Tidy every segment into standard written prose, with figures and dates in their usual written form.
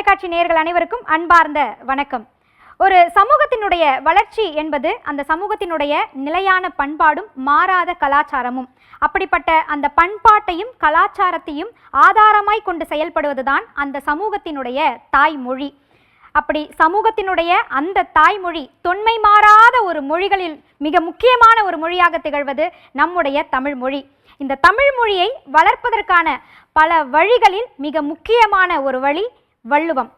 தொலைக்காட்சி நேயர்கள் அனைவருக்கும் அன்பார்ந்த வணக்கம். ஒரு சமூகத்தினுடைய வளர்ச்சி என்பது அந்த சமூகத்தினுடைய நிலையான பண்பாடும் மாறாத கலாச்சாரமும், அப்படிப்பட்ட அந்த பண்பாட்டையும் கலாச்சாரத்தையும் ஆதாரமாய் கொண்டு செயல்படுவதுதான் அந்த சமூகத்தினுடைய தாய்மொழி. அப்படி சமூகத்தினுடைய அந்த தாய்மொழி தொன்மை மாறாத ஒரு மொழிகளில் மிக முக்கியமான ஒரு மொழியாக திகழ்வது நம்முடைய தமிழ் மொழி. இந்த தமிழ் மொழியை வளர்ப்பதற்கான பல வழிகளில் மிக முக்கியமான ஒரு வழி வள்ளுவம்.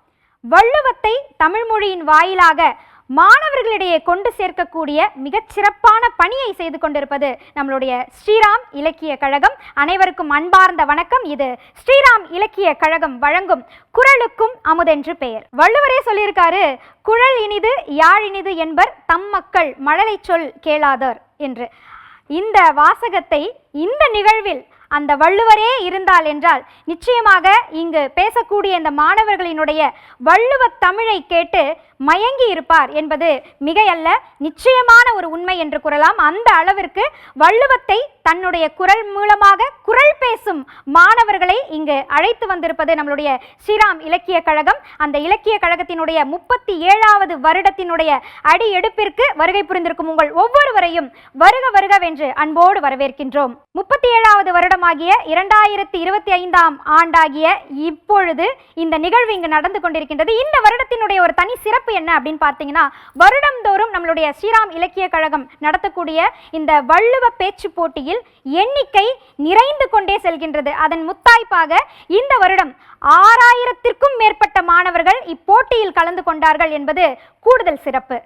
வள்ளுவத்தை தமிழ் மொழியின் வாயிலாக மாணவர்களிடையே கொண்டு சேர்க்கக்கூடிய மிகச் சிறப்பான பணியை செய்து கொண்டிருப்பது நம்மளுடைய ஸ்ரீராம் இலக்கிய கழகம். அனைவருக்கும் அன்பார்ந்த வணக்கம். இது ஸ்ரீராம் இலக்கிய கழகம் வழங்கும் குறளுக்கும் அமுதென்று பெயர். வள்ளுவரே சொல்லியிருக்காரு, குறள் இனிது யாழ் இனிது என்பர் தம் மக்கள் மழலை சொல் கேளாதர் என்று. இந்த வாசகத்தை இந்த நிகழ்வில் அந்த வள்ளுவரே இருந்தால் என்றால் நிச்சயமாக இங்கு பேசக்கூடிய இந்த மாணவர்களினுடைய வள்ளுவ தமிழை கேட்டு மயங்கி இருப்பார் என்பது மிகையல்ல, நிச்சயமான ஒரு உண்மை என்று கூறலாம். அந்த அளவிற்கு வள்ளுவத்தை தன்னுடைய குரல் மூலமாக குரல் பேசும் மாணவர்களை இங்கு அழைத்து வந்திருப்பது நம்மளுடைய ஸ்ரீராம் இலக்கிய கழகம். அந்த இலக்கிய கழகத்தினுடைய 37வது வருடத்தினுடைய அடி எடுப்பிற்கு வருகை புரிந்திருக்கும் உங்கள் ஒவ்வொருவரையும் வருக வருகவென்று அன்போடு வரவேற்கின்றோம். 37வது வருடமாகிய 2025ஆம் ஆண்டாகிய இப்பொழுது இந்த நிகழ்வு இங்கு நடந்து கொண்டிருக்கின்றது. இந்த வருடத்தினுடைய ஒரு தனி சிறப்பு என்ன அப்படின்னு பார்த்தீங்கன்னா, வருடந்தோறும் நம்மளுடைய ஸ்ரீராம் இலக்கிய கழகம் நடத்தக்கூடிய இந்த வள்ளுவ பேச்சு போட்டியில் எண்ணிக்கை நிறைந்து கொண்டே செல்கின்றது. அதன் முத்தாய்ப்பாக இந்த வருடம் 6000த்திற்கும் மேற்பட்ட மாணவர்கள் இப்போட்டியில் கலந்து கொண்டார்கள் என்பது கூடுதல் சிறப்பு.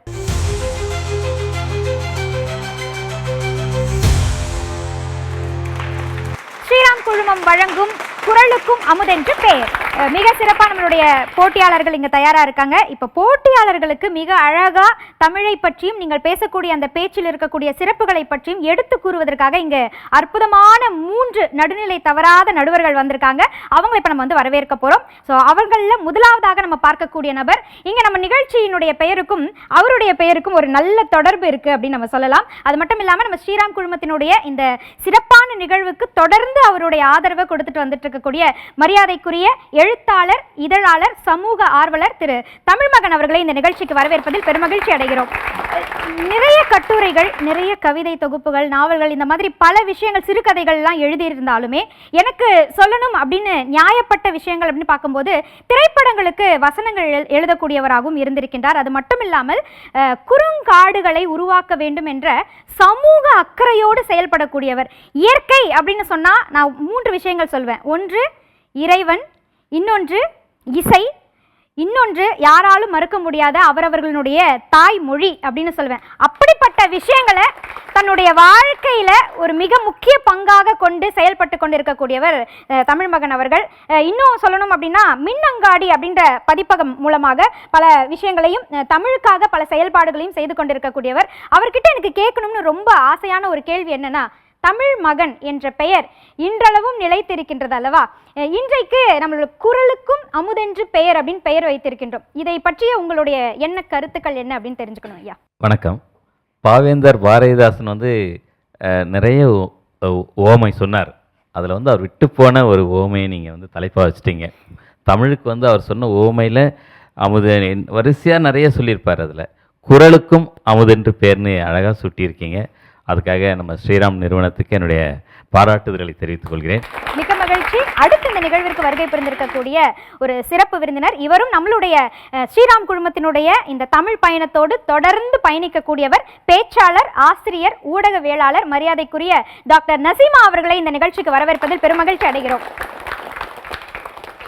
ஸ்ரீராம் குழுமம் வழங்கும் குறளுக்கும் அமுதென்று பெயர். மிக சிறப்பாக நம்மளுடைய போட்டியாளர்கள் இங்கே தயாராக இருக்காங்க. இப்போ போட்டியாளர்களுக்கு மிக அழகா தமிழை பற்றியும் நீங்கள் பேசக்கூடிய அந்த பேச்சில் இருக்கக்கூடிய சிறப்புகளை பற்றியும் எடுத்து கூறுவதற்காக இங்கே அற்புதமான 3 நடுநிலை தவறாத நடுவர்கள் வந்திருக்காங்க. அவங்களை இப்போ நம்ம வரவேற்க போகிறோம். ஸோ அவர்களில் முதலாவதாக நம்ம பார்க்கக்கூடிய நபர், இங்கே நம்ம நிகழ்ச்சியினுடைய பெயருக்கும் அவருடைய பெயருக்கும் ஒரு நல்ல தொடர்பு இருக்குது அப்படின்னு நம்ம சொல்லலாம். அது மட்டும் இல்லாமல் நம்ம ஸ்ரீராம் குழுமத்தினுடைய இந்த சிறப்பான நிகழ்வுக்கு தொடர்ந்து அவருடைய ஆதரவை கொடுத்துட்டு வந்துட்டு இருக்கக்கூடிய மரியாதைக்குரிய எழுத்தாளர், இதழாளர், சமூக ஆர்வலர் திரு தமிழ்மகன் அவர்களை இந்த நிகழ்ச்சிக்கு வரவேற்பதில் பெருமகிழ்ச்சி அடைகிறோம். நிறைய கட்டுரைகள், நிறைய கவிதை தொகுப்புகள், நாவல்கள், இந்த மாதிரி பல விஷயங்கள், சிறுகதைகள் எல்லாம் எழுதியிருந்தாலுமே எனக்கு சொல்லணும் அப்படின்னு நியாயப்பட்ட விஷயங்கள் அப்படின்னு பார்க்கும்போது திரைப்படங்களுக்கு வசனங்கள் எழுதக்கூடியவராகவும் இருந்திருக்கின்றார். அது மட்டும் இல்லாமல் குறுங்காடுகளை உருவாக்க வேண்டும் என்ற சமூக அக்கறையோடு செயல்படக்கூடியவர். இயற்கை அப்படின்னு சொன்னா நான் 3 விஷயங்கள் சொல்வேன். ஒன்று இறைவன், இன்னொன்று இசை, இன்னொன்று யாராலும் மறுக்க முடியாத அவரவர்களுடைய தாய்மொழி அப்படின்னு சொல்லுவேன். அப்படிப்பட்ட விஷயங்களை தன்னுடைய வாழ்க்கையில் ஒரு மிக முக்கிய பங்காக கொண்டு செயல்பட்டு கொண்டிருக்கக்கூடியவர் தமிழ்மகன் அவர்கள். இன்னும் சொல்லணும் அப்படின்னா மின்னங்காடி அப்படின்ற பதிப்பகம் மூலமாக பல விஷயங்களையும் தமிழுக்காக பல செயல்பாடுகளையும் செய்து கொண்டிருக்கக்கூடியவர். அவர்கிட்ட எனக்கு கேட்கணும்னு ரொம்ப ஆசையான ஒரு கேள்வி என்னன்னா, தமிழ் மகன் என்ற பெயர் இன்றளவும் நிலைத்திருக்கின்றது அல்லவா? இன்றைக்கு நம்மளோட குறளுக்கும் அமுதென்று பெயர் அப்படின்னு பெயர் வைத்திருக்கின்றோம். இதை பற்றிய உங்களுடைய என்ன கருத்துக்கள் என்ன அப்படின்னு தெரிஞ்சுக்கணும் ஐயா. வணக்கம். பாவேந்தர் பாரதிதாசன் நிறைய ஓமை சொன்னார். அதில் அவர் விட்டு போன ஒரு ஓமையை நீங்கள் தலைப்பாக வச்சுட்டீங்க. தமிழுக்கு அவர் சொன்ன ஓமையில் அமுத வரிசையாக நிறைய சொல்லியிருப்பார். அதில் குறளுக்கும் அமுதென்று பெயர்னு அழகாக சுட்டியிருக்கீங்க. அதுக்காக நம்ம ஸ்ரீராம் நிறுவனத்துக்கு என்னுடைய பாராட்டுதல்களை தெரிவித்துக் கொள்கிறேன். மிக்க மகிழ்ச்சி. அடுத்து இந்த நிகழ்விற்கு வருகை புரிந்திருக்கக்கூடிய ஒரு சிறப்பு விருந்தினர், இவரும் நம்மளுடைய ஸ்ரீராம் குழுமத்தினுடைய இந்த தமிழ் பயணத்தோடு தொடர்ந்து பயணிக்கக்கூடியவர், பேச்சாளர், ஆசிரியர், ஊடகவியலாளர், மரியாதைக்குரிய டாக்டர் நசீமா அவர்களை இந்த நிகழ்ச்சிக்கு வரவேற்பதில் பெருமகிழ்ச்சி அடைகிறோம்.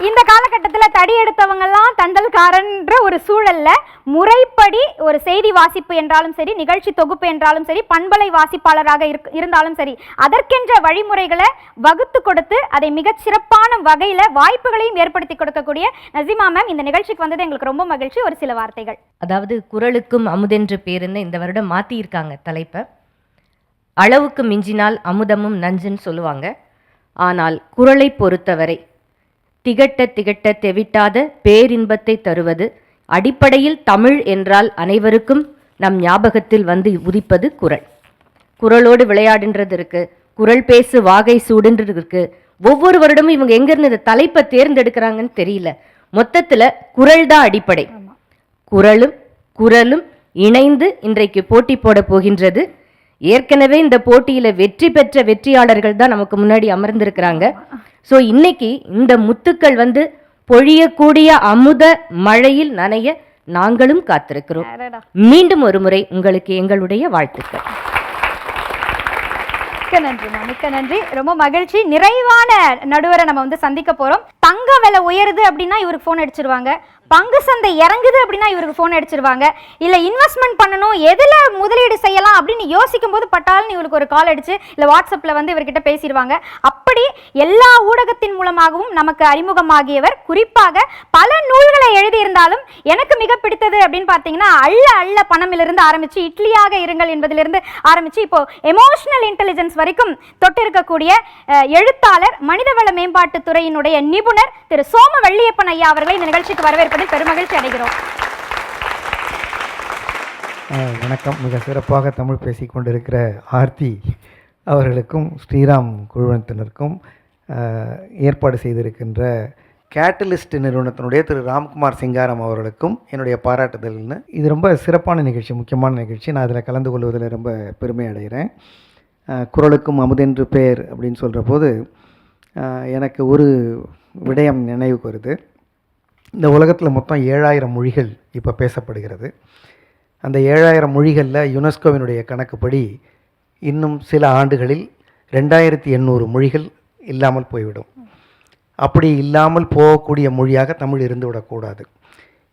இந்த காலகட்டத்தில் தடி எடுத்தவங்கெல்லாம் தண்டல்காரன்ற ஒரு சூழல்ல முறைப்படி ஒரு செய்தி வாசிப்பு என்றாலும் சரி, நிகழ்ச்சி தொகுப்பு என்றாலும் சரி, பண்பலை வாசிப்பாளராக இருந்தாலும் சரி, அதற்கென்ற வழிமுறைகளை வகுத்து கொடுத்து அதை மிகச் சிறப்பான வகையில் வாய்ப்புகளையும் ஏற்படுத்தி கொடுக்கக்கூடிய நசீமா மேம் இந்த நிகழ்ச்சிக்கு வந்தது எங்களுக்கு ரொம்ப மகிழ்ச்சி. ஒரு சில வார்த்தைகள். அதாவது குறளுக்கும் அமுதென்று பேருன்னு இந்த வருடம் மாற்றியிருக்காங்க தலைப்பை. அளவுக்கு மிஞ்சினால் அமுதமும் நஞ்சுன்னு சொல்லுவாங்க. ஆனால் குறளை பொறுத்தவரை திகட்ட திகட்ட தெவிட்டாத பேரின்பத்தை தருவது. அடிப்படையில் தமிழ் என்றால் அனைவருக்கும் நம் ஞாபகத்தில் உதிப்பது குறள். குறளோடு விளையாடுன்றது இருக்கு, குறள் பேசு வாகை சூடுன்றது இருக்கு. ஒவ்வொரு வருடமும் இவங்க எங்கேருந்து இந்த தலைப்பை தேர்ந்தெடுக்கிறாங்கன்னு தெரியல. மொத்தத்துல குரல் தான் அடிப்படை. குரலும் இணைந்து இன்றைக்கு போட்டி போட போகின்றது. ஏற்கனவே இந்த போட்டியில வெற்றி பெற்ற வெற்றியாளர்கள் தான் நமக்கு முன்னாடி அமர்ந்திருக்கிறாங்க. ஸோ இன்னைக்கு இந்த முத்துக்கள் பொழியக்கூடிய அமுத மழையில் நனைய நாங்களும் காத்திருக்கிறோம். மீண்டும் ஒரு முறை உங்களுக்கு எங்களுடைய வாழ்த்துக்கள். மிக்க நன்றி. ரொம்ப மகிழ்ச்சி. நிறைவான நடுவரை நம்ம சந்திக்க போறோம். தங்க விலை உயருது அப்படின்னா இவருக்கு போன் அடிச்சிருவாங்க, பங்கு சந்தை இறங்குது அப்படின்னா இவருக்கு போன் அடிச்சிருவாங்க, இல்ல இன்வெஸ்ட்மெண்ட் பண்ணணும் எதுல முதலீடு செய்யலாம் அப்படின்னு யோசிக்கும் போது பட்டாலும் இவருக்கு ஒரு கால் அடிச்சு இல்ல வாட்ஸ்அப்ல இவர்கிட்ட பேசிடுவாங்க. அப்படி எல்லா ஊடகத்தின் மூலமாகவும் நமக்கு அறிமுகமாகியவர். குறிப்பாக பல நூல்களை எழுதியிருந்தாலும் எனக்கு மிக பிடித்தது அப்படின்னு பார்த்தீங்கன்னா அள்ள அள்ள பணமிலிருந்து ஆரம்பிச்சு இட்லியாக இருங்கள் என்பதிலிருந்து ஆரம்பிச்சு இப்போ எமோஷனல் இன்டெலிஜென்ஸ் வரைக்கும் தொட்டிருக்கக்கூடிய எழுத்தாளர், மனிதவள மேம்பாட்டு துறையினுடைய நிபுணர் திரு சோம வள்ளியப்பன் ஐயா அவர்களை இந்த நிகழ்ச்சிக்கு வரவேற்பதில் பெருமகிழ்ச்சி அடைகிறோம். வணக்கம். மிக சிறப்பாக தமிழ் பேசிக் கொண்டிருக்கிற ஆர்த்தி அவர்களுக்கும் ஸ்ரீராம் குழுவினத்தினருக்கும் ஏற்பாடு செய்திருக்கின்ற கேட்டலிஸ்ட் நிறுவனத்தினுடைய திரு ராம்குமார் சிங்காரம் அவர்களுக்கும் என்னுடைய பாராட்டுதல்னு. இது ரொம்ப சிறப்பான நிகழ்ச்சி, முக்கியமான நிகழ்ச்சி. நான் அதில் கலந்து கொள்வதில் ரொம்ப பெருமை அடைகிறேன். குரலுக்கும் அமுதென்று பேர் அப்படின்னு சொல்கிற போது எனக்கு ஒரு விடயம் நினைவுக்கு வருது. இந்த உலகத்தில் மொத்தம் 7000 மொழிகள் இப்போ பேசப்படுகிறது. அந்த 7000 மொழிகளில் யுனெஸ்கோவினுடைய கணக்குப்படி இன்னும் சில ஆண்டுகளில் 2800 மொழிகள் இல்லாமல் போய்விடும். அப்படி இல்லாமல் போகக்கூடிய மொழியாக தமிழ் இருந்து விடக்கூடாது.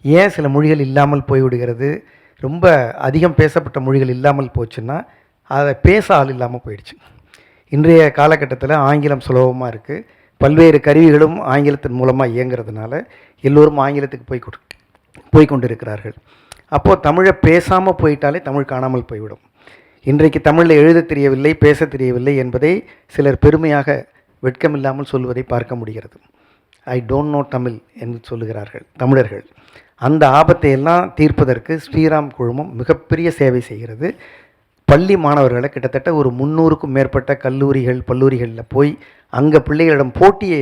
ஏன் சில மொழிகள் இல்லாமல் போய்விடுகிறது? ரொம்ப அதிகம் பேசப்பட்ட மொழிகள் இல்லாமல் போச்சுன்னா அதை பேச ஆள் இல்லாமல் போயிடுச்சு. இன்றைய காலகட்டத்தில் ஆங்கிலம் சுலபமாக இருக்குது. பல்வேறு கருவிகளும் ஆங்கிலத்தின் மூலமாக இயங்கிறதுனால எல்லோரும் ஆங்கிலத்துக்கு போய் கொண்டிருக்கிறார்கள். அப்போது தமிழை பேசாமல் போயிட்டாலே தமிழ் காணாமல் போய்விடும். இன்றைக்கு தமிழில் எழுத தெரியவில்லை, பேச தெரியவில்லை என்பதை சிலர் பெருமையாக வெட்கமில்லாமல் சொல்வதை பார்க்க முடிகிறது. ஐ டோன்ட் நோ தமிழ் என்று சொல்லுகிறார்கள் தமிழர்கள். அந்த ஆபத்தை எல்லாம் தீர்ப்பதற்கு ஸ்ரீராம் குழுமம் மிகப்பெரிய சேவை செய்கிறது. பள்ளி மாணவர்களை கிட்டத்தட்ட ஒரு 300க்கும் மேற்பட்ட பல்லூரிகளில் போய் அங்கே பிள்ளைகளிடம் போட்டியை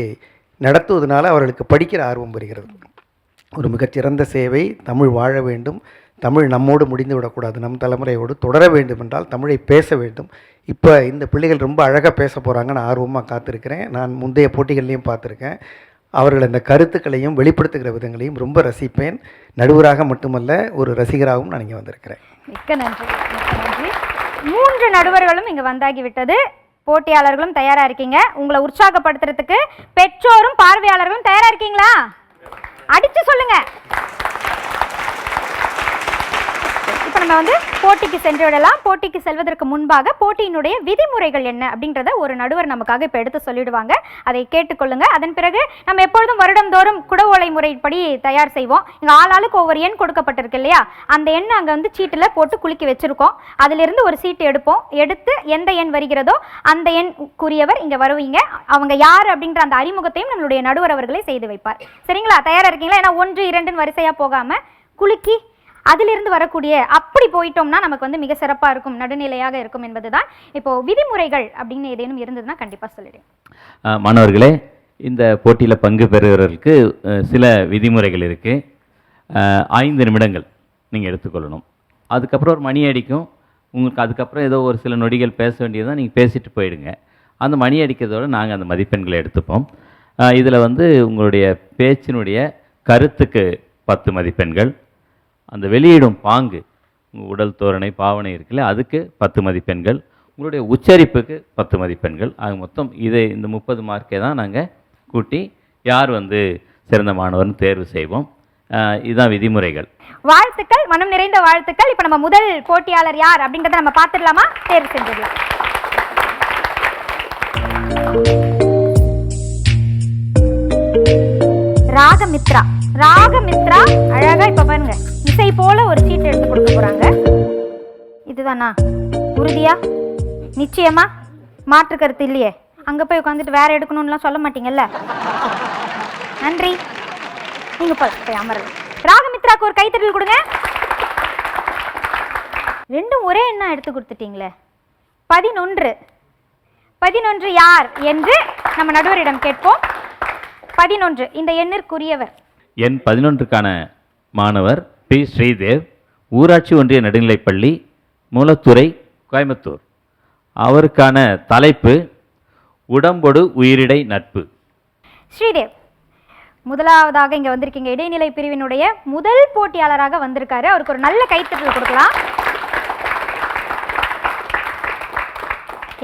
நடத்துவதனால அவர்களுக்கு படிக்கிற ஆர்வம் வருகிறது. ஒரு மிகச்சிறந்த சேவை. தமிழ் வாழ வேண்டும், தமிழ் நம்மோடு முடிந்து விடக்கூடாது, நம் தலைமுறையோடு தொடர வேண்டும் என்றால் தமிழை பேச வேண்டும். இப்போ இந்த பிள்ளைகள் ரொம்ப அழகாக பேச போகிறாங்க. நான் ஆர்வமாக காத்திருக்கிறேன். நான் முந்தைய போட்டிகள்லையும் பார்த்துருக்கேன். அவர்கள் அந்த கருத்துக்களையும் வெளிப்படுத்துகிற விதங்களையும் ரொம்ப ரசிப்பேன். நடுவராக மட்டுமல்ல, ஒரு ரசிகராகவும் நான் இங்கே வந்திருக்கிறேன். மிக்க நன்றி. 3 நடுவர்களும் இங்கே வந்தாகிவிட்டது. போட்டியாளர்களும் தயாராக இருக்கீங்க. உங்களை உற்சாகப்படுத்துறதுக்கு பெற்றோரும் பார்வையாளர்களும் தயாராக இருக்கீங்களா? அடிச்சு சொல்லுங்க. இப்போ நம்ம போட்டிக்கு சென்று விடலாம். போட்டிக்கு செல்வதற்கு முன்பாக போட்டியினுடைய விதிமுறைகள் என்ன அப்படின்றத ஒரு நடுவர் நமக்காக இப்போ எடுத்து சொல்லிடுவாங்க. அதை கேட்டுக்கொள்ளுங்க. அதன் பிறகு நம்ம எப்பொழுதும் வருடந்தோறும் குடவோலை முறைப்படி தயார் செய்வோம். இங்கே ஆளாளுக்கு ஒவ்வொரு எண் கொடுக்கப்பட்டிருக்கு இல்லையா? அந்த எண் அங்கே சீட்டில் போட்டு குலுக்கி வச்சுருக்கோம். அதிலிருந்து ஒரு சீட்டு எடுப்போம். எடுத்து எந்த எண் வருகிறதோ அந்த எண்ணுக்குரியவர் இங்கே வருவீங்க. அவங்க யார் அப்படின்ற அந்த அறிமுகத்தையும் நம்மளுடைய நடுவர் அவர்களே செய்து வைப்பார். சரிங்களா? தயாராக இருக்கீங்களா? ஏன்னா 1, 2 வரிசையாக போகாமல் குலுக்கி அதிலிருந்து வரக்கூடிய அப்படி போயிட்டோம்னா நமக்கு மிக சிறப்பாக இருக்கும், நடுநிலையாக இருக்கும் என்பதுதான். இப்போது விதிமுறைகள் அப்படின்னு ஏதேனும் இருந்ததுன்னா கண்டிப்பாக சொல்லிடுங்க. மாணவர்களே, இந்த போட்டியில் பங்கு பெறுகிறவர்களுக்கு சில விதிமுறைகள் இருக்குது. 5 நிமிடங்கள் நீங்கள் எடுத்துக்கொள்ளணும். அதுக்கப்புறம் ஒரு மணி அடிக்கும். உங்களுக்கு அதுக்கப்புறம் ஏதோ ஒரு சில நொடிகள் பேச வேண்டியதான், நீங்கள் பேசிட்டு போயிடுங்க. அந்த மணி அடிக்கிறதோடு நாங்கள் அந்த மதிப்பெண்களை எடுத்துப்போம். இதில் உங்களுடைய பேச்சினுடைய கருத்துக்கு 10 மதிப்பெண்கள், அந்த வெளியிடும் பாங்கு, உங்கள் உடல் தோரணை பாவனை இருக்குல்ல, அதுக்கு 10 மதிப்பெண்கள், உங்களுடைய உச்சரிப்புக்கு 10 மதிப்பெண்கள். ஆக மொத்தம் இந்த 30 மார்க்கே தான் நாங்கள் கூட்டி யார் சிறந்த மாணவர்னு தேர்வு செய்வோம். இதுதான் விதிமுறைகள். வாழ்த்துக்கள், மனம் நிறைந்த வாழ்த்துக்கள். இப்போ நம்ம முதல் போட்டியாளர் யார் அப்படின்றத நம்ம பார்த்துடலாமா? தேர்வு செஞ்சிடலாம். ராகமித்ரா. ராகமித்ரா அழகா இப்ப பாருங்க இசை போல ஒரு சீட் எடுத்து கொடுக்க போறாங்க. இதுதானா? உறுதியா? நிச்சயமா? மாற்று கருத்து இல்லையே? அங்க போய் உட்காந்துட்டு வேற எடுக்கணும்லாம் சொல்ல மாட்டீங்கல்ல? நன்றி. நீங்க போய் அமருங்க. ராகமித்ராக்கு ஒரு கைத்தட்டல் கொடுங்க. 2 ஒரே எண்ணா எடுத்து கொடுத்துட்டீங்களே. 11 யார் என்று நம்ம நடுவரிடம் கேட்போம். 11 இந்த எண்ணிற்குரியவர். எண் 11க்கான மாணவர் பி ஸ்ரீதேவ், ஊராட்சி ஒன்றிய நடுநிலைப்பள்ளி, மூலத்துறை, கோயம்புத்தூர். அவருக்கான தலைப்பு உடம்பொடு உயிரிடை நட்பு. ஸ்ரீதேவ், முதலாவதாக இங்கே வந்திருக்கீங்க. இடைநிலை பிரிவினுடைய முதல் போட்டியாளராக வந்திருக்காரு. அவருக்கு ஒரு நல்ல கைத்தட்டல் கொடுக்கலாம்.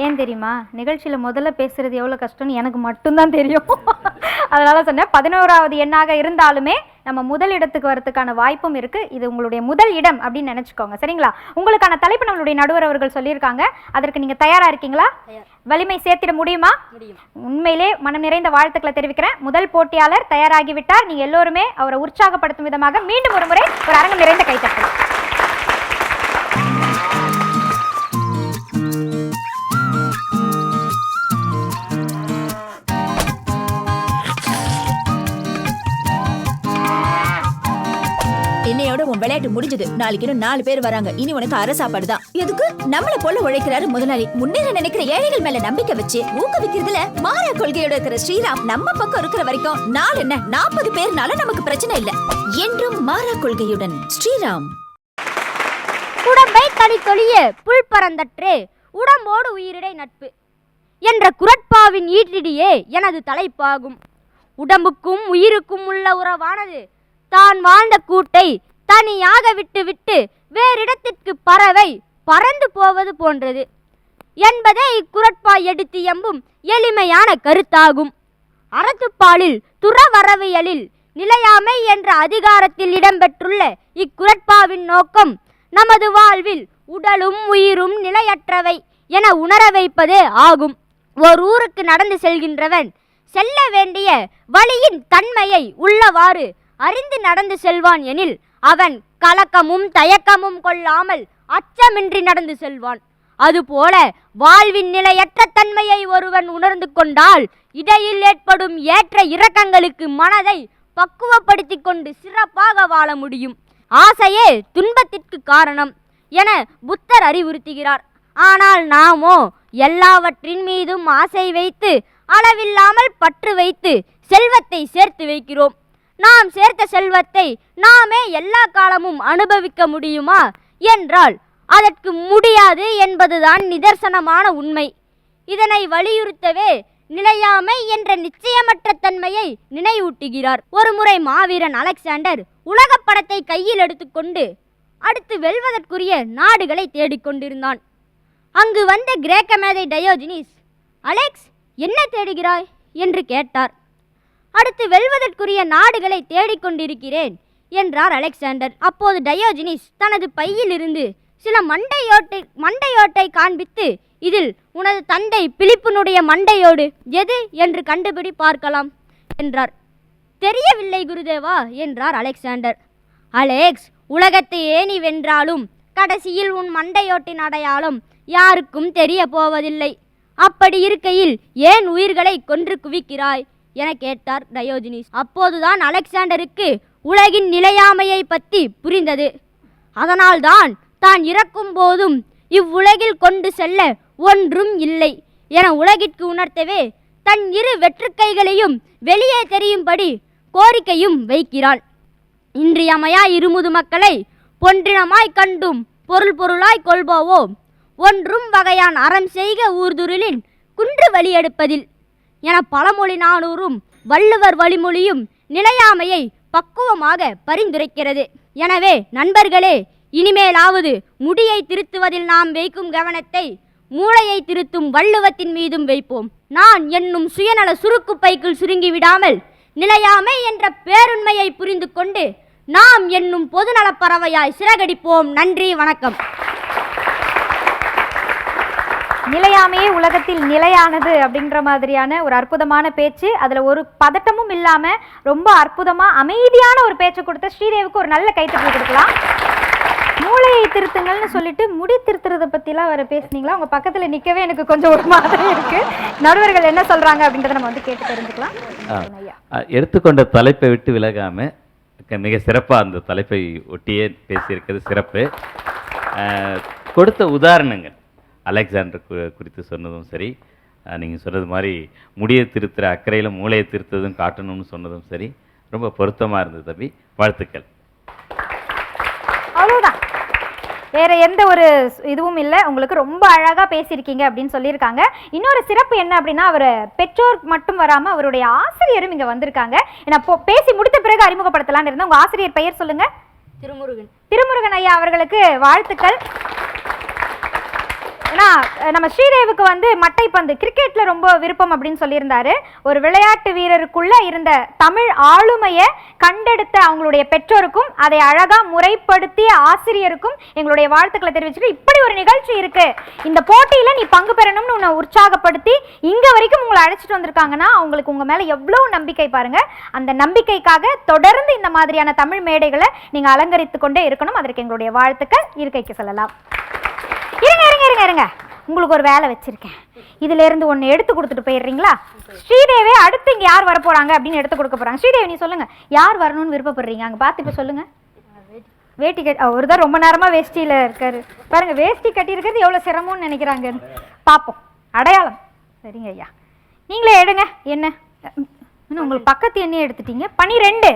ஏன் தெரியுமா, நிகழ்ச்சியில் முதல்ல பேசுறது எவ்வளோ கஷ்டம்னு எனக்கு மட்டும்தான் தெரியும். அதனால சொன்னேன், 11வது எண்ணாக இருந்தாலுமே நம்ம முதல் இடத்துக்கு வரதுக்கான வாய்ப்பும் இருக்கு. இது உங்களுடைய முதல் இடம் அப்படின்னு நினைச்சுக்கோங்க, சரிங்களா? உங்களுக்கான தலைப்பு நம்மளுடைய நடுவர் அவர்கள் சொல்லியிருக்காங்க. அதற்கு நீங்க தயாரா இருக்கீங்களா? வலிமை சேர்த்திட முடியுமா? உண்மையிலே மனம் நிறைந்த வாழ்த்துக்களை தெரிவிக்கிறேன். முதல் போட்டியாளர் தயாராகிவிட்டார். நீங்க எல்லோருமே அவரை உற்சாகப்படுத்தும் விதமாக மீண்டும் ஒரு முறை ஒரு அரங்கம் நிறைந்த கைத்தட்டல். இன்னையோட உன் விளையாட்டு முடிஞ்சது. நாளைக்கு இன்னும் 4 பேர் வராங்க. இனி உனக்கு அரை சாப்பாடு தான். எதுக்கு? நம்மள போல உழைக்கிறாரு முதலாளி. முன்னேற நினைக்கிற ஏழைகள் மேல நம்பிக்கை வச்சு ஊக்குவிக்கிறதுல மாறா கொள்கையோட இருக்கிற ஸ்ரீராம் நம்ம பக்கம் இருக்கிற வரைக்கும் நாள் என்ன 40 பேர்னால நமக்கு பிரச்சனை இல்ல. என்றும் மாறா கொள்கையுடன் ஸ்ரீராம். உடம்பை தனி தொழிய புல் பரந்தற்றே உடம்போடு உயிரிடை நட்பு என்ற குரட்பாவின் ஈற்றிடியே எனது தலைப்பாகும். உடம்புக்கும் உயிருக்கும் உள்ள உறவானது தான் வாழ்ந்த கூட்டை தனியாக விட்டு வேறிடத்திற்கு பறவை பறந்து போவது போன்றது என்பதை இக்குரட்பா எடுத்து எம்பும் எளிமையான கருத்தாகும். அறத்துப்பாலில் துறவரவியலில் நிலையாமை என்ற அதிகாரத்தில் இடம்பெற்றுள்ள இக்குரட்பாவின் நோக்கம் நமது வாழ்வில் உடலும் உயிரும் நிலையற்றவை என உணர வைப்பதே ஆகும். ஓர் ஊருக்கு நடந்து செல்கின்றவன் செல்ல வேண்டிய வழியின் தன்மையை உள்ளவாறு அறிந்து நடந்து செல்வான் எனில் அவன் கலக்கமும் தயக்கமும் கொள்ளாமல் அச்சமின்றி நடந்து செல்வான். அதுபோல வாழ்வின் நிலையற்ற தன்மையை ஒருவன் உணர்ந்து கொண்டால் இடையில் ஏற்படும் ஏற்ற இறக்கங்களுக்கு மனதை பக்குவப்படுத்தி கொண்டு சிறப்பாக வாழ முடியும். ஆசையே துன்பத்திற்கு காரணம் என புத்தர் அறிவுறுத்துகிறார். ஆனால் நாமோ எல்லாவற்றின் மீதும் ஆசை வைத்து அளவில்லாமல் பற்று வைத்து செல்வத்தை சேர்த்து வைக்கிறோம். நாம் சேர்த்த செல்வத்தை நாமே எல்லா காலமும் அனுபவிக்க முடியுமா என்றால் அதற்கு முடியாது என்பதுதான் நிதர்சனமான உண்மை. இதனை வலியுறுத்தவே நிலையாமை என்ற நிச்சயமற்ற தன்மையை நினைவூட்டுகிறார். ஒருமுறை மாவீரன் அலெக்சாண்டர் உலகப் படத்தை கையில் எடுத்துக்கொண்டு அடுத்து வெல்வதற்குரிய நாடுகளை தேடிக்கொண்டிருந்தான். அங்கு வந்த கிரேக்க மேதை டயோஜினிஸ், அலெக்ஸ், என்ன தேடுகிறாய் என்று கேட்டார். அடுத்து வெல்வதற்குரிய நாடுகளை தேடிக்கொண்டிருக்கிறேன் என்றார் அலெக்சாண்டர். அப்போது டயோஜினிஸ் தனது பையிலிருந்து சில மண்டையோட்டை காண்பித்து, இதில் உனது தந்தை பிலிப்புனுடைய மண்டையோடு எது என்று கண்டுபிடி பார்க்கலாம் என்றார். தெரியவில்லை குருதேவா என்றார் அலெக்சாண்டர். அலெக்ஸ், உலகத்தையே நீ வென்றாலும் கடைசியில் உன் மண்டையோட்டின் அடையாளம் யாருக்கும் தெரிய போவதில்லை. அப்படி இருக்கையில் ஏன் உயிர்களை கொன்று குவிக்கிறாய் என கேட்டார் டயோஜினிஸ். அப்போதுதான் அலெக்சாண்டருக்கு உலகின் நிலையாமையை பற்றி புரிந்தது. அதனால்தான் தான் இறக்கும் போதும் இவ்வுலகில் கொண்டு செல்ல ஒன்றும் இல்லை என உலகிற்கு உணர்த்தவே தன் 2 வெற்றுக்கைகளையும் வெளியே தெரியும்படி கோரிக்கையும் வைக்கிறான். இன்றியமையா இருமுது மக்களை பொன்றினமாய் கண்டும் பொருளாய் கொள்போவோம். ஒன்றும் வகையான் அறம் செய்க ஊர்துருளின் குன்று வழியெடுப்பதில் என பழமொழி 400ம் வள்ளுவர் வழிமொழியும் நிலையாமையை பக்குவமாக பரிந்துரைக்கிறது. எனவே நண்பர்களே, இனிமேலாவது முடியை திருத்துவதில் நாம் வைக்கும் கவனத்தை மூளையை திருத்தும் வள்ளுவத்தின் மீதும் வைப்போம். நான் என்னும் சுயநல சுருக்கு பைக்குள் சுருங்கிவிடாமல் நிலையாமை என்ற பேருண்மையை புரிந்து கொண்டு நாம் என்னும் பொதுநலப் பறவையாய் சிறகடிப்போம். நன்றி, வணக்கம். நிலையாமையே உலகத்தில் நிலையானது அப்படின்ற மாதிரியான ஒரு அற்புதமான பேச்சு. அதில் ஒரு பதட்டமும் இல்லாமல் ரொம்ப அற்புதமாக அமைதியான ஒரு பேச்சை கொடுத்த ஸ்ரீதேவுக்கு ஒரு நல்ல கைத்தட்டல் கொடுக்கலாம். மூளையை திருத்துங்கள்னு சொல்லிட்டு முடி திருத்துறதை பற்றிலாம் வேறு பேசுனீங்களா? உங்கள் பக்கத்தில் நிற்கவே எனக்கு கொஞ்சம் ஒரு மாதிரி இருக்குது. நடுவர்கள் என்ன சொல்கிறாங்க அப்படின்றத நம்ம வந்து கேட்டு தெரிஞ்சுக்கலாம். எடுத்துக்கொண்ட தலைப்பை விட்டு விலகாமல் மிக சிறப்பாக அந்த தலைப்பை ஒட்டியே பேசியிருக்கிறது சிறப்பு. கொடுத்த உதாரணங்கள் அலெக்சாண்டர் குறித்து சொன்னதும் சரி, நீங்கள் சொன்னது மாதிரி முடியை திருத்துகிற அக்கறையில் மூளையை திருத்ததும் காட்டணும்னு சொன்னதும் சரி, ரொம்ப பொருத்தமாக இருந்தது தம்பி. வாழ்த்துக்கள். அவ்வளவுதான், வேற எந்த ஒரு இதுவும் இல்லை. உங்களுக்கு ரொம்ப அழகாக பேசியிருக்கீங்க அப்படின்னு சொல்லியிருக்காங்க. இன்னொரு சிறப்பு என்ன அப்படின்னா, அவர் பெற்றோர் மட்டும் வராமல் அவருடைய ஆசிரியரும் இங்கே வந்திருக்காங்க. நான் பேசி முடித்த பிறகு அறிமுகப்படுத்தலான்னு இருந்தேன். உங்கள் ஆசிரியர் பெயர் சொல்லுங்க. திருமுருகன் ஐயா அவர்களுக்கு வாழ்த்துக்கள். ஏன்னா நம்ம ஸ்ரீதேவுக்கு வந்து மட்டைப்பந்து கிரிக்கெட்டில் ரொம்ப விருப்பம் அப்படின்னு சொல்லியிருந்தாரு. ஒரு விளையாட்டு வீரருக்குள்ள இருந்த தமிழ் ஆளுமையை கண்டெடுத்த அவங்களுடைய பெற்றோருக்கும் அதை அழகாக முறைப்படுத்திய ஆசிரியருக்கும் எங்களுடைய வாழ்த்துக்களை தெரிவிச்சுட்டு, இப்படி ஒரு நிகழ்ச்சி இருக்கு, இந்த போட்டியில் நீ பங்கு பெறணும்னு உன்னை உற்சாகப்படுத்தி இங்கே வரைக்கும் உங்களை அழைச்சிட்டு வந்திருக்காங்கன்னா அவங்களுக்கு உங்கள் மேலே எவ்வளோ நம்பிக்கை பாருங்க. அந்த நம்பிக்கைக்காக தொடர்ந்து இந்த மாதிரியான தமிழ் மேடைகளை நீங்கள் அலங்கரித்து கொண்டே இருக்கணும். அதற்கு எங்களுடைய வாழ்த்துக்கள். இருக்கைக்கு செல்லலாம். இருங்க, உங்களுக்கு ஒரு வேலை வச்சிருக்கேன். இதுல இருந்து ஒன்னு எடுத்து கொடுத்துட்டு போயிடுறீங்களா? ஸ்ரீதேவி அடுத்து இங்க யார் வர போறாங்க அப்படின்னு எடுத்து கொடுக்க போறாங்க. ஸ்ரீதேவி நீ சொல்லுங்க, யார் வரணும்னு விருப்பப்படுறீங்க? அங்க பார்த்து இப்ப சொல்லுங்க. வேட்டி கட்டி அவர் தான் ரொம்ப நேரமா வேஷ்டியில இருக்காரு பாருங்க. வேஷ்டி கட்டி இருக்கிறது எவ்வளவு சிரமம்னு நினைக்கிறாங்க. பாப்போம் அடையாளம். சரிங்க ஐயா, நீங்களே எடுங்க. என்ன உங்களுக்கு பக்கத்து எண்ணெய் எடுத்துட்டீங்க. 12.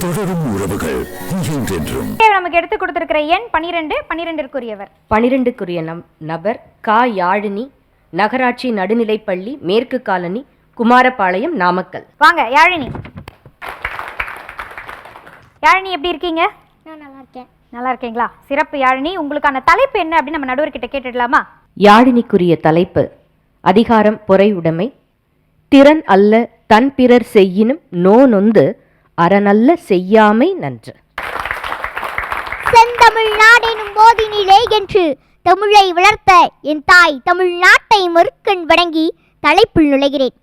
தொடரும் உறவுகள் நமக்கு எடுத்து கொடுத்திருக்கிற எண் 12. 12க்குரியவர் 12க்குரிய நபர் கா யாழினி, நகராட்சி நடுநிலைப்பள்ளி, மேற்கு காலனி, குமாரபாளையம், நாமக்கல். வாங்க யாழினி. யாழினி எப்படி இருக்கீங்க? நான் நல்லா இருக்கேன். நல்லா இருக்கீங்களா? சிறப்பு யாழினி. உங்களுக்கான தலைப்பு என்ன அப்படின்னு நம்ம நடுவர்கிட்ட கேட்டுடலாமா? யாழினிக்குரிய தலைப்பு அதிகாரம் பொறை உடைமை. திறன் அல்ல தன் பிறர் செய்யினும் நோனொந்து அறநல்ல செய்யாமை நன்று. செந்தமிழ் நாடெனும் போதினிலே என்று தமிழை வளர்த்த என் தாய் தமிழ்நாட்டை மறுக்கண் வணங்கி தலைப்புள் நுழைகிறேன்.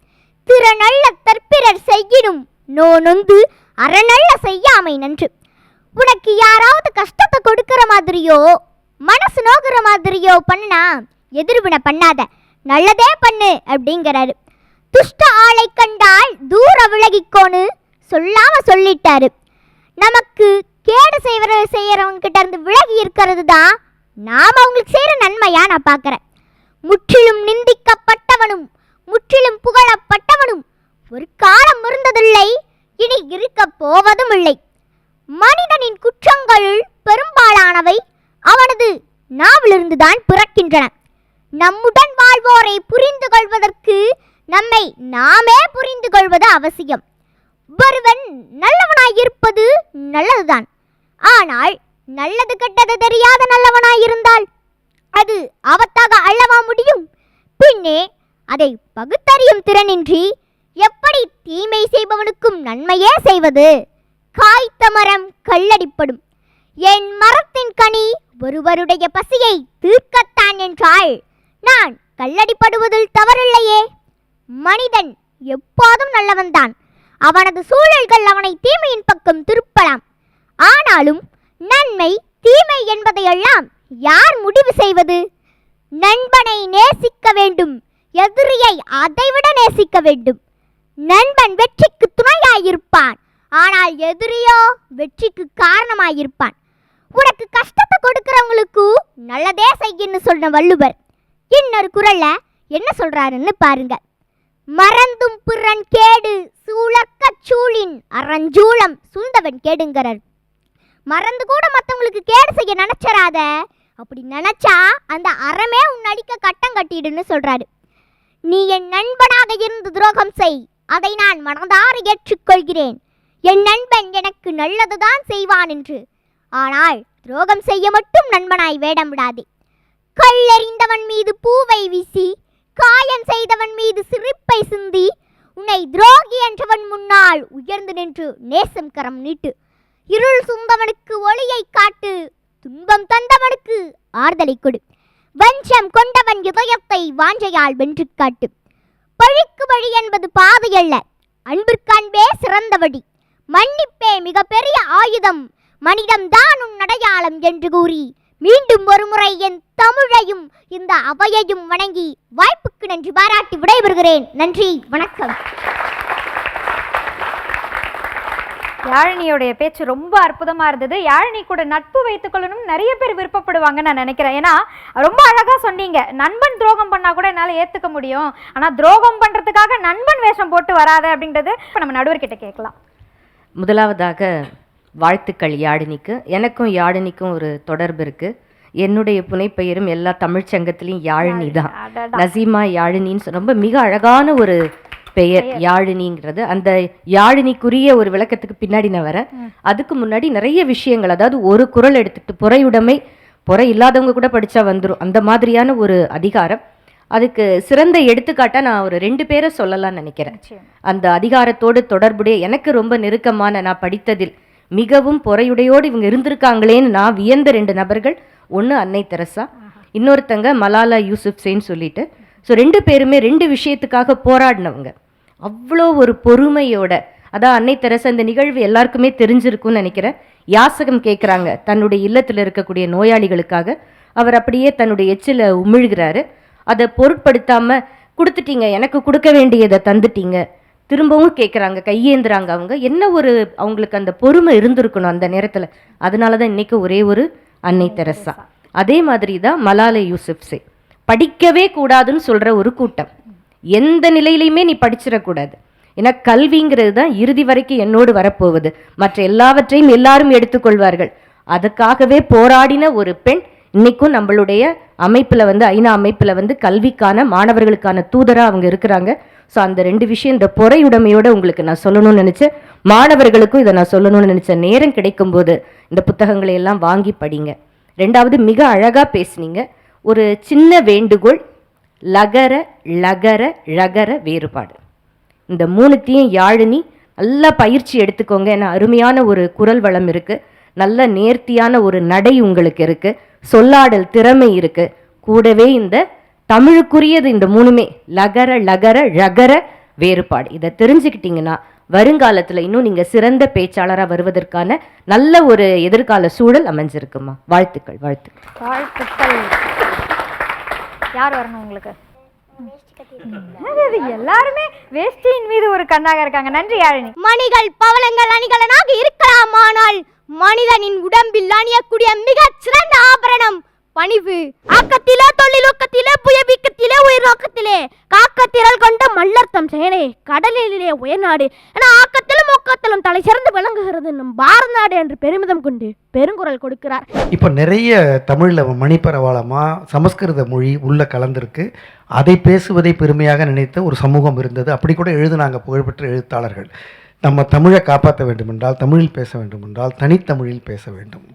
திறனல்ல தற்பிறர் செய்யினும் நோனொந்து அறநல்ல செய்யாமை நன்று. உனக்கு யாராவது கஷ்டத்தை கொடுக்கிற மாதிரியோ மனசு நோக்கிற மாதிரியோ பண்ணா எதிர்வினை பண்ணாத, நல்லதே பண்ணு அப்படிங்கிறாரு. துஷ்ட ஆளை கண்டால் தூர விலகிக்கோன்னு சொல்லாம சொல்லிட்டாரு. நமக்கு கேடு செய்யறவங்க கிட்ட இருந்து விலகி இருக்கிறது தான் நாம அவங்களுக்கு செய்யற நன்மையா நான் பார்க்கிறேன். முற்றிலும் நிந்திக்கப்பட்டவனும் முற்றிலும் புகழப்பட்டவனும் ஒரு காலம் இருந்ததில்லை, இனி இருக்க போவதும் இல்லை. மனிதனின் குற்றங்களுள் பெரும்பாலானவை அவனது நாவிலிருந்துதான் பிறக்கின்றன. நம்முடன் வாழ்வோரை புரிந்து கொள்வதற்கு நம்மை நாமே புரிந்து கொள்வது அவசியம். ஒருவன் நல்லவனாயிருப்பது நல்லதுதான். ஆனால் நல்லது கெட்டது தெரியாத நல்லவனாயிருந்தால் அது அவத்தாக அல்லவா முடியும்? பின்னே அதை பகுத்தறியும் திறனின்றி எப்படி தீமை செய்பவனுக்கும் நன்மையே செய்வது? காய்த்த மரம் கல்லடிப்படும். என் மரத்தின் கனி ஒருவருடைய பசியை தீர்க்கத்தான் என்றால் நான் கல்லடிப்படுவதில் தவறில்லையே. மனிதன் எப்போதும் நல்லவன்தான். அவனது சூழல்கள் அவனை தீமையின் பக்கம் திருப்பலாம். ஆனாலும் நன்மை தீமை என்பதையெல்லாம் யார் முடிவு செய்வது? நண்பனை நேசிக்க வேண்டும், எதிரியை அதைவிட நேசிக்க வேண்டும். நண்பன் வெற்றிக்கு துணையாயிருப்பான், ஆனால் எதிரியோ வெற்றிக்கு காரணமாயிருப்பான். உனக்கு கஷ்டத்தை கொடுக்கிறவங்களுக்கு நல்லதே செய்யன்னு சொன்ன வள்ளுவர் இன்னொரு குறள்ல என்ன சொல்றாருன்னு பாருங்க. மறந்தும் பிறன் கேடு சூழக்க சூழின் அறஞ்சூளம் சூழ்ந்தவன் கேடுங்கிறார். மறந்து கூட மற்றவங்களுக்கு கேடு செய்ய நினைச்சராத, அப்படி நினைச்சா அந்த அறமே உன் அடிக்க கட்டம் கட்டிடுன்னு சொல்றாரு. நீ என் நண்பனாக இருந்து துரோகம் செய், அதை நான் மனதார ஏற்றுக்கொள்கிறேன். என் நண்பன் எனக்கு நல்லதுதான் செய்வான் என்று. ஆனால் துரோகம் செய்ய மட்டும் நண்பனாய் வேடம் விடாதே. கல்லெறிந்தவன் மீது பூவை வீசி காயம் செய்தவன் மீது சிரிப்பை சிந்தி உன்னை துரோகி என்றவன் முன்னால் உயர்ந்து நின்று நேசம் கரம் நீட்டு. இருள் சுந்தவனுக்கு ஒளியை காட்டு, துன்பம் தந்தவனுக்கு ஆறுதலை கொடு. வஞ்சம் கொண்டவன் இதயத்தை வாஞ்சையால் வென்று காட்டு. பழிக்கு வழி என்பது பாதையல்ல, அன்பிற்கன்பே சிறந்த வழி. மன்னிப்பே மிக பெரிய ஆயுதம், மனிதம்தான் உன் அடையாளம் என்று கூறி மீண்டும் ஒருமுறை என் தமிழையும் இந்த அவையையும் வணங்கி வாய்ப்புக்கு நன்றி பாராட்டி விடைபெறுகிறேன். நன்றி, வணக்கம். யாழினியோடைய பேச்சு ரொம்ப அற்புதமா இருந்தது. யாழினி கூட நட்பு வைத்துக் கொள்ளணும் நிறைய பேர் விருப்பப்படுவாங்கன்னு நான் நினைக்கிறேன். ஏன்னா ரொம்ப அழகா சொன்னீங்க, நண்பன் துரோகம் பண்ணா கூட என்னால் ஏத்துக்க முடியும், ஆனா துரோகம் பண்றதுக்காக நண்பன் வேஷம் போட்டு வராத அப்படின்றது இப்போ நம்ம நடுவர்கிட்ட கேட்கலாம். முதலாவதாக வாழ்த்துக்கள் யாழினிக்கு. எனக்கும் யாழினிக்கும் ஒரு தொடர்பு இருக்கு. என்னுடைய புனைப்பெயரும் எல்லா தமிழ்ச்சங்கத்திலையும் யாழினி தான். நசீமா யாழினின்னு ரொம்ப மிக அழகான ஒரு பெயர் யாழினிங்கிறது. அந்த யாழினிக்குரிய ஒரு விளக்கத்துக்கு பின்னாடி நான் வரேன். அதுக்கு முன்னாடி நிறைய விஷயங்கள், அதாவது ஒரு குறள் எடுத்துட்டு பொறையுடைமை, பொறை இல்லாதவங்க கூட படிச்சா வந்துடும், அந்த மாதிரியான ஒரு அதிகாரம். அதுக்கு சிறந்த எடுத்துக்காட்டா நான் ஒரு 2 பேரை சொல்லலாம்னு நினைக்கிறேன். அந்த அதிகாரத்தோடு தொடர்புடைய எனக்கு ரொம்ப நெருக்கமான, நான் படித்ததில் மிகவும் பொறையுடையோடு இவங்க இருந்திருக்காங்களேன்னு நான் வியந்த 2 நபர்கள். ஒன்று அன்னை தெரசா, இன்னொருத்தங்க மலாலா யூசுப்சேன்னு சொல்லிட்டு. ஸோ 2 பேருமே 2 விஷயத்துக்காக போராடினவங்க. அவ்வளோ ஒரு பொறுமையோட, அதான் அன்னை தெரசா, இந்த நிகழ்வு எல்லாருக்குமே தெரிஞ்சிருக்கும்னு நினைக்கிறேன். யாசகம் கேட்குறாங்க தன்னுடைய இல்லத்தில் இருக்கக்கூடிய நோயாளிகளுக்காக. அவர் அப்படியே தன்னுடைய எச்சில உமிழ்கிறாரு. அதை பொருட்படுத்தாம கொடுத்துட்டீங்க, எனக்கு கொடுக்க வேண்டியதை தந்துட்டீங்க, திரும்பவும் கேட்குறாங்க, கையேந்துறாங்க. அவங்க என்ன ஒரு அவங்களுக்கு அந்த பொறுமை இருந்திருக்கணும் அந்த நேரத்தில். அதனால தான் இன்னைக்கு ஒரே ஒரு அன்னை தெரசா. அதே மாதிரி தான் மலாலா யூசுப்சே. படிக்கவே கூடாதுன்னு சொல்கிற ஒரு கூட்டம், எந்த நிலையிலையுமே நீ படிச்சிடக்கூடாது, ஏன்னா கல்விங்கிறது தான் இறுதி வரைக்கும் என்னோடு வரப்போகுது, மற்ற எல்லாவற்றையும் எல்லாரும் எடுத்துக்கொள்வார்கள். அதுக்காகவே போராடின ஒரு பெண் இன்னைக்கும் நம்மளுடைய அமைப்பில் ஐநா அமைப்பில் கல்விக்கான மாணவர்களுக்கான தூதராக அவங்க இருக்கிறாங்க. ஸோ அந்த 2 விஷயம் இந்த பொறையுடைமையோட உங்களுக்கு நான் சொல்லணும்னு நினச்சேன். மாணவர்களுக்கும் இதை நான் சொல்லணும்னு நினச்சேன். நேரம் கிடைக்கும்போது இந்த புத்தகங்களை எல்லாம் வாங்கி படிங்க. 2வது மிக அழகாக பேசுனீங்க. ஒரு சின்ன வேண்டுகோள், லகர லகர ழகர வேறுபாடு, இந்த 3த்தையும் யாழினி நல்லா பயிற்சி எடுத்துக்கோங்க. ஏன்னா அருமையான ஒரு குரல் வளம் இருக்குது, நல்ல நேர்த்தியான ஒரு நடை உங்களுக்கு இருக்குது, சொல்லாடல் திறமை இருக்குது. கூடவே இந்த தமிழுக்குரியது இந்த 3மே லகர லகர ழகர வேறுபாடு. இதை தெரிஞ்சுக்கிட்டீங்கன்னா வருங்காலத்தில் இன்னும் நீங்கள் சிறந்த பேச்சாளராக வருவதற்கான நல்ல ஒரு எதிர்கால சூழல் அமைஞ்சிருக்குமா. வாழ்த்துக்கள், வாழ்த்துக்கள், வாழ்த்துக்கள். யார் வரணும் உங்களுக்கு? எல்லாருமே வேஷ்டியின் மீது ஒரு கண்ணாக இருக்காங்க. நன்றி யாழினி. மணிகள் பவளங்கள் அணிகலனாக இருக்கலாம், ஆனால் மனிதனின் உடம்பில் அணியக்கூடிய மிகச் சிறந்த ஆபரணம் பணிவு. ஆக்கத்திலே தொழிலூக்கத்திலே புயவீக்கத்திலே உயிர் நோக்கத்திலே காக்கத்திரல் கொண்ட மல்லர்த்தம் சேனை கடலிலே உயர்நாடு என ஆக்கத்திலும் ஊக்கத்திலும் தலை சிறந்து விளங்குகிறது நம் பாரத நாடு என்று பெருமிதம் கொண்டு பெருங்குரல் கொடுக்கிறார். இப்போ நிறைய தமிழில் மணிப்பரவாளமாக சமஸ்கிருத மொழி உள்ளே கலந்திருக்கு. அதை பேசுவதை பெருமையாக நினைத்த ஒரு சமூகம் இருந்தது. அப்படி கூட எழுதுனாங்க புகழ்பெற்ற எழுத்தாளர்கள். நம்ம தமிழை காப்பாற்ற வேண்டுமென்றால், தமிழில் பேச வேண்டுமென்றால் தனித்தமிழில் பேச வேண்டும்.